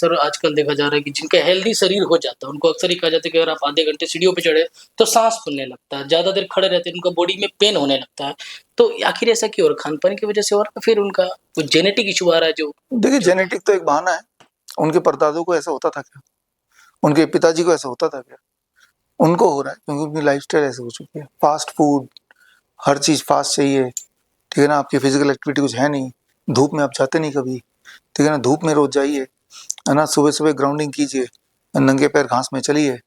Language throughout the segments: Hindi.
अक्सर आजकल देखा जा रहा है कि जिनका हेल्दी शरीर हो जाता है, उनको अक्सर ये कहा जाता है कि अगर आप आधे घंटे सीढ़ियों पे चढ़े, तो साँस फूलने लगता है, ज़्यादा देर खड़े रहते हैं, उनका बॉडी में पेन होने लगता है। तो आखिर ऐसा क्यों हो रहा है? खान-पान की वजह से हो रहा है, फिर उनका कुछ जेनेटिक इश्यू आ रहा है जो देखिए, जो जेनेटिक तो एक बहाना है। उनके परदादों को ऐसा होता था क्या? उनके पिताजी को ऐसा होता था क्या? उनको हो रहा है क्योंकि उनकी लाइफ़स्टाइल ऐसी हो चुकी है। फ़ास्ट फूड, हर चीज़ फ़ास्ट चाहिए, ठीक है ना? आपकी फ़िज़िकल एक्टिविटी कुछ है नहीं, धूप में आप जाते नहीं कभी, ठीक है ना? धूप में रोज़ जाइए, है ना? सुबह-सुबह ग्राउंडिंग कीजिए, नंगे पैर घास में चलिए,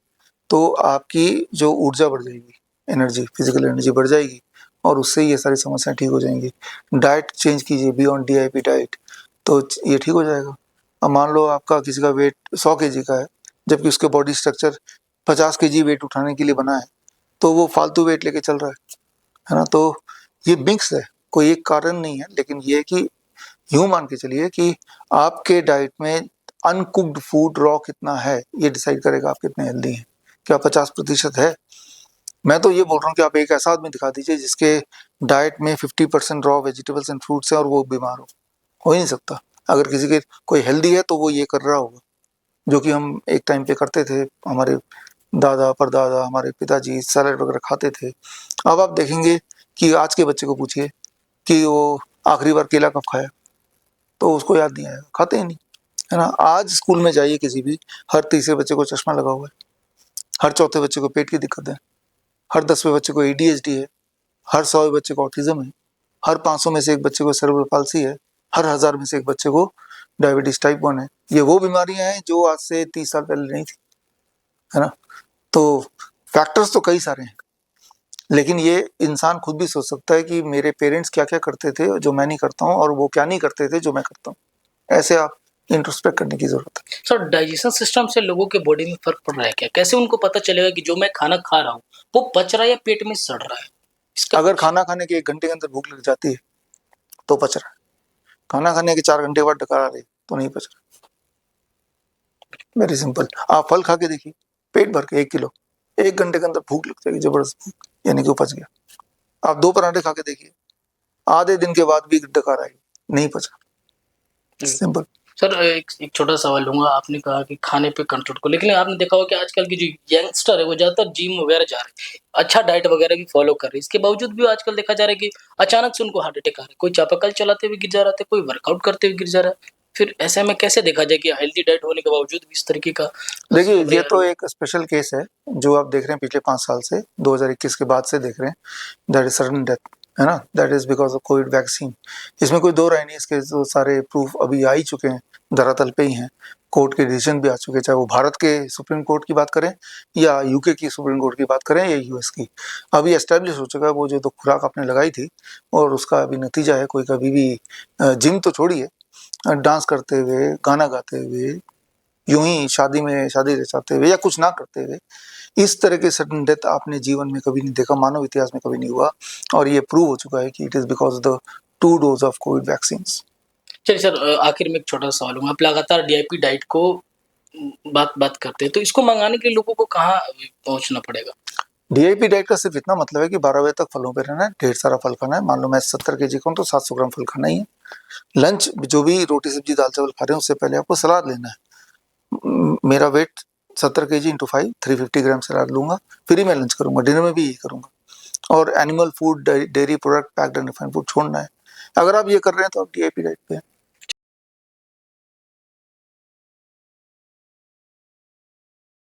तो आपकी जो ऊर्जा बढ़ जाएगी, एनर्जी, फ़िज़िकल एनर्जी बढ़ जाएगी और उससे ये सारी समस्याएँ ठीक हो जाएँगी। डाइट चेंज कीजिए बियॉन्ड डीआईपी डाइट, तो ये ठीक हो जाएगा। अब मान लो आपका किसी का वेट 100 केजी का है, जबकि उसके बॉडी स्ट्रक्चर 50 केजी वेट उठाने के लिए बना है, तो वो फालतू वेट लेके चल रहा है ना? तो ये मिक्स है, कोई एक कारण नहीं है, लेकिन ये है कि यूँ मान के चलिए कि आपके डाइट में अनकुक्ड फूड रॉ कितना है, ये डिसाइड करेगा आप कितने हेल्दी हैं। क्या 50% है? मैं तो ये बोल रहा हूँ कि आप एक ऐसा आदमी दिखा दीजिए जिसके डाइट में 50% रॉ वेजिटेबल्स एंड फ्रूट्स हैं और वो बीमार हो ही नहीं सकता। अगर किसी के कोई हेल्दी है तो वो ये कर रहा होगा, जो कि हम एक टाइम पे करते थे, हमारे दादा, परदादा, हमारे पिताजी सैलेड वगैरह खाते थे। अब आप देखेंगे कि आज के बच्चे को पूछिए कि वो आखिरी बार केला कब खाया? तो उसको याद नहीं आएगा, खाते ही नहीं, है ना? आज स्कूल में जाइए किसी भी, हर तीसरे बच्चे को चश्मा लगा हुआ है, हर चौथे बच्चे को पेट की दिक्कत है, हर 10वें बच्चे को एडीएचडी है, हर 100वें बच्चे को ऑटिज़्म है, हर 500 में से एक बच्चे को सेरेब्रल पाल्सी है, हर 1000 में से एक बच्चे को डायबिटीज़ टाइप 1 है। ये वो बीमारियाँ हैं जो आज से 30 साल पहले नहीं थी, है ना? तो फैक्टर्स तो कई सारे हैं, लेकिन ये इंसान खुद भी सोच सकता है कि मेरे पेरेंट्स क्या-क्या करते थे जो मैं नहीं करता हूँ और वो क्या नहीं करते थे जो मैं करता हूँ। ऐसे आप इंट्रोस्पेक्ट करने की ज़रूरत है। सर डाइजेशन सिस्टम से लोगों के बॉडी में फ़र्क पड़ रहा है क्या? कैसे उनको पता चलेगा कि जो मैं खाना खा रहा हूँ, वो पच रहा है या पेट में सड़ रहा है? इसका अगर कुछ खाना खाने के 1 घंटे के अंदर भूख लग जाती है, तो पच रहा है। खाना खाने के 4 घंटे के बाद डकार आ रही है, तो नहीं पच रहा। Very simple. आप फल खा के देखिए, पेट भर के 1 किलो, 1 घंटे के अंदर भूख लग जाएगी, ज़बरदस्त भूख, यानी कि वो पच गया। आप 2 पराठे खा के देखिए, आधे दिन के बाद भी डकार आएगी, नहीं पचा। सिंपल। सर एक एक छोटा सवाल लूँगा, आपने कहा कि खाने पे कंट्रोल को, लेकिन आपने देखा होगा कि आजकल की जो यंगस्टर है वो ज़्यादातर जिम वगैरह जा रहे हैं, अच्छा डाइट वगैरह भी फॉलो कर रहे हैं। इसके बावजूद भी आजकल देखा जा रहा है कि अचानक से उनको हार्ट अटैक आ रहा है। कोई चापाकल चलाते हुए गिर जा रहा था, कोई वर्कआउट करते हुए गिर जा रहा है। फिर ऐसे में कैसे देखा जाए कि हेल्दी डाइट होने के बावजूद भी इस तरीके का देखिए, खबरें ये आ तो रही हैं? एक स्पेशल केस है, जो आप देख रहे हैं पिछले 5 साल से, 2021 के बाद से देख रहे हैं, दैट इज़ सडन डेथ, है ना? That is because of Covid vaccine. इसमें कोई दो राय नहीं, इसके तो सारे प्रूफ अभी आ ही चुके हैं, धरातल पे ही हैं। कोर्ट के डिसीजन भी आ चुके हैं, चाहे वो भारत के सुप्रीम कोर्ट की बात करें या यूके की सुप्रीम कोर्ट की बात करें या यूएस की। अभी एस्टेब्लिश हो चुका है वो जो तो खुराक आपने लगाई थी और उसका अभी नतीजा है। कोई कभी भी जिम तो छोड़िए, डांस करते हुए, गाना गाते हुए, यूं ही शादी में शादी रचाते हुए या कुछ ना करते हुए इस तरह के सडन डेथ आपने जीवन में कभी नहीं देखा, मानव इतिहास में कभी नहीं हुआ और ये प्रूव हो चुका है कि it is because the 2 dose of Covid vaccines. चलिए सर आखिर में एक छोटा सवाल लूँगा, आप लगातार डीआईपी डाइट को बात बात करते हैं, तो इसको मँगाने के लिए लोगों को कहाँ पहुँचना पड़ेगा? डीआईपी डाइट का सिर्फ इतना मतलब है कि 12 बजे तक फलों पे रहना है, ढेर सारा फल खाना है। मान लो मैं 70 केजी का हूँ तो 700 ग्राम फल खाना ही है। लंच जो भी रोटी सब्जी दाल चावल खा रहे हैं उससे पहले आपको सलाद लेना है। मेरा वेट 70 केजी इंटू 5 350 ग्राम सलाद लूँगा, फिर ही मैं लंच करूँगा, डिनर में भी यही करूँगा। और animal food, dairy product, packed and refined food छोड़ना है। अगर आप ये कर रहे हैं तो आप डीआईपी डाइट पे हैं।